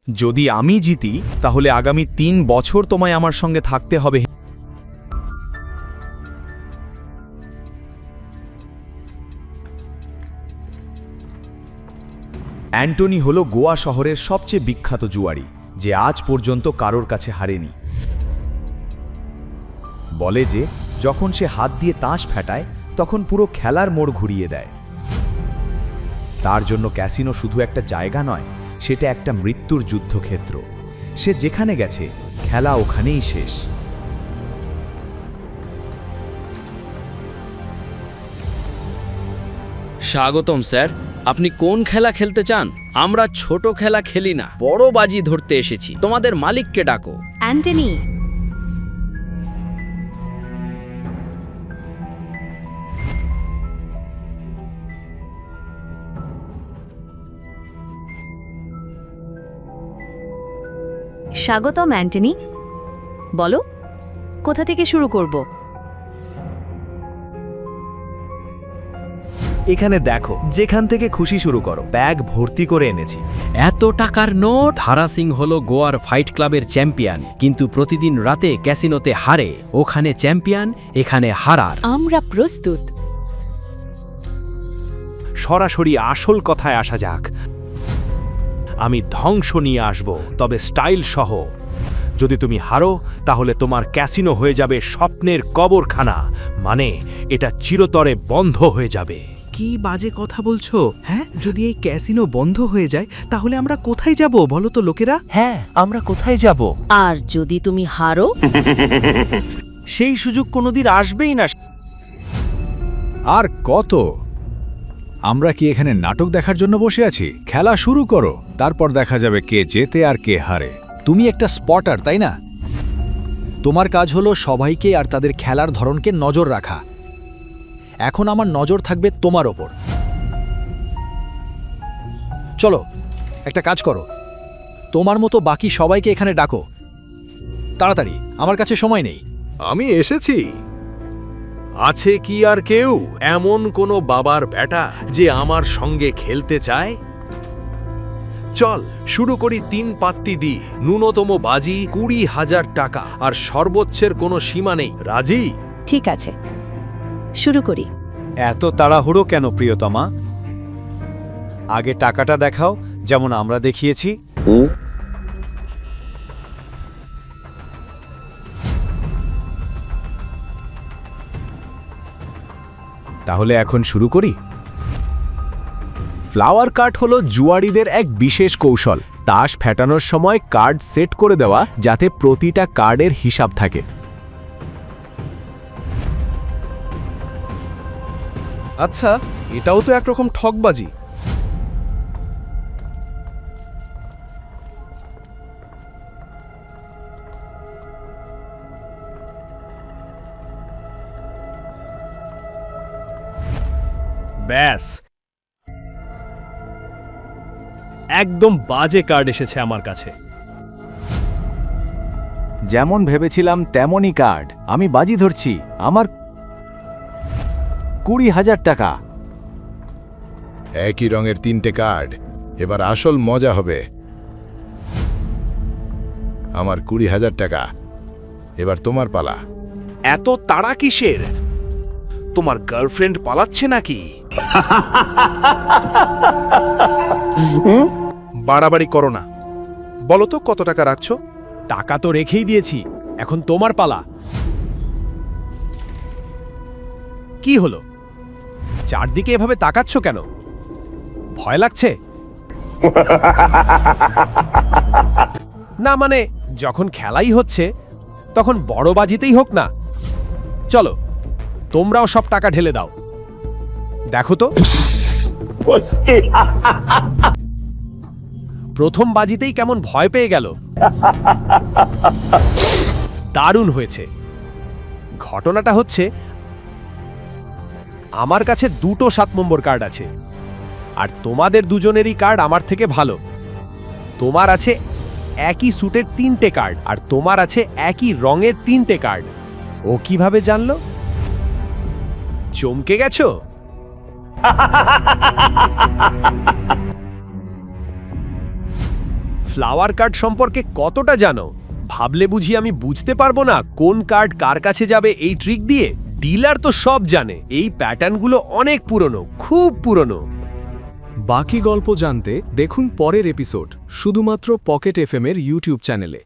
যদি আমি জিতি তাহলে আগামী ৩ বছর তোমায় আমার সঙ্গে থাকতে হবে। অ্যান্টনি হল গোয়া শহরের সবচেয়ে বিখ্যাত জুয়ারি, যে আজ পর্যন্ত কারোর কাছে হারেনি। বলে যে যখন সে হাত দিয়ে তাস ফেটায় তখন পুরো খেলার মোড় ঘুরিয়ে দেয়। তার জন্য ক্যাসিনো শুধু একটা জায়গা নয়, সেটা একটা মৃত্যুর যুদ্ধক্ষেত্র। সে যেখানে গেছে খেলা ওখানেই শেষ। স্বাগতম স্যার, আপনি কোন খেলা খেলতে চান? আমরা ছোট খেলা খেলি না, বড় বাজি ধরতে এসেছি। তোমাদের মালিককে ডাকো। অ্যান্টনি, স্বাগতম অ্যান্টনি। বলো, কোথা থেকে শুরু করব? এখানে দেখো, যেখান থেকে খুশি শুরু করো, ব্যাগ ভর্তি করে এনেছি। এত টাকার নোট? ধারা সিং হলো গোয়ার ফাইট ক্লাবের চ্যাম্পিয়ন, কিন্তু প্রতিদিন রাতে ক্যাসিনোতে হারে। ওখানে চ্যাম্পিয়ন, এখানে হারার। আমরা প্রস্তুত। সরাসরি আসল কথায় আসা যাক। আমি ধ্বংস নিয়ে আসব, তবে স্টাইল সহ। যদি তুমি হারো তাহলে তোমার ক্যাসিনো হয়ে যাবে স্বপ্নের কবরখানা, মানে এটা চিরতরে বন্ধ হয়ে যাবে। কি বাজে কথা বলছো? হ্যাঁ, যদি এই ক্যাসিনো বন্ধ হয়ে যায় তাহলে আমরা কোথায় যাব বলো তো লোকেরা? হ্যাঁ, আমরা কোথায় যাব? আর যদি তুমি হারো? সেই সুযোগ কোনোদিন আসবেই না। আর কত? আমরা কি এখানে নাটক দেখার জন্য বসে আছি? খেলা শুরু করো, তারপর দেখা যাবে কে জেতে আর কে হারে। তুমি একটা স্পটার, তাই না? তোমার কাজ হলো সবাইকে আর তাদের খেলার ধরনকে নজর রাখা। এখন আমার নজর থাকবে তোমার ওপর। চলো, একটা কাজ করো, তোমার মতো বাকি সবাইকে এখানে ডাকো তাড়াতাড়ি, আমার কাছে সময় নেই। আমি এসেছি। আছে কি আর কেউ এমন কোনো বাবার বেটা যে আমার সঙ্গে খেলতে চায়? চল শুরু করি। 3 পাত্তি দি, ন্যূনতম বাজি 20,000 টাকা, আর সর্বোচ্চের কোনো সীমা নেই। রাজি? ঠিক আছে, শুরু করি। এত তাড়াহুড়ো কেন প্রিয়তমা? আগে টাকাটা দেখাও, যেমন আমরা দেখিয়েছি। তাহলে এখন শুরু করি। ফ্লাওয়ার কার্ড হলো জুয়ারিদের এক বিশেষ কৌশল। তাস ফেটানোর সময় কার্ড সেট করে দেওয়া, যাতে প্রতিটা কার্ডের হিসাব থাকে। আচ্ছা, এটাও তো একরকম ঠকবাজি। ব্যাস, একদম বাজে কার্ড এসেছে আমার কাছে। যেমন ভেবেছিলাম তেমনই কার্ড। আমি বাজি ধরছি, আমার 20,000 টাকা। একই রঙের 3টে কার্ড, এবার আসল মজা হবে। আমার 20,000 টাকা, এবার তোমার পালা। এত তাড়া কিসের? তোমার গার্লফ্রেন্ড পালাচ্ছে নাকি? বাড়াবাড়ি করো না। বলো তো কত টাকা রাখছো? টাকা তো রেখেই দিয়েছি, এখন তোমার পালা। কি হলো? চারদিকে এভাবে তাকাচ্ছ কেন? ভয় লাগছে? না মানে, যখন খেলাই হচ্ছে তখন বড় বাজিতেই হোক না। চলো, তোমরাও সব টাকা ঢেলে দাও। দেখো তো, প্রথম বাজিতেই কেমন ভয় পেয়ে গেল। দারুণ হয়েছে। ঘটনাটা হচ্ছে, আমার কাছে 2টো 7 নম্বর কার্ড আছে, আর তোমাদের দুজনেরই কার্ড আমার থেকে ভালো। তোমার আছে একই স্যুটের 3টে কার্ড, আর তোমার আছে একই রঙের 3টে কার্ড। ও কিভাবে জানলো? চমকে গেছো? ফ্লাওয়ার কার্ড সম্পর্কে কতটা জানো? ভাবলে বুঝি আমি বুঝতে পারবো না কোন কার্ড কার কাছে যাবে এই ট্রিক দিয়ে? ডিলার তো সব জানে। এই প্যাটার্নগুলো অনেক পুরনো, খুব পুরনো। বাকি গল্প জানতে দেখুন পরের এপিসোড শুধুমাত্র পকেট এফএম এর ইউটিউব চ্যানেলে।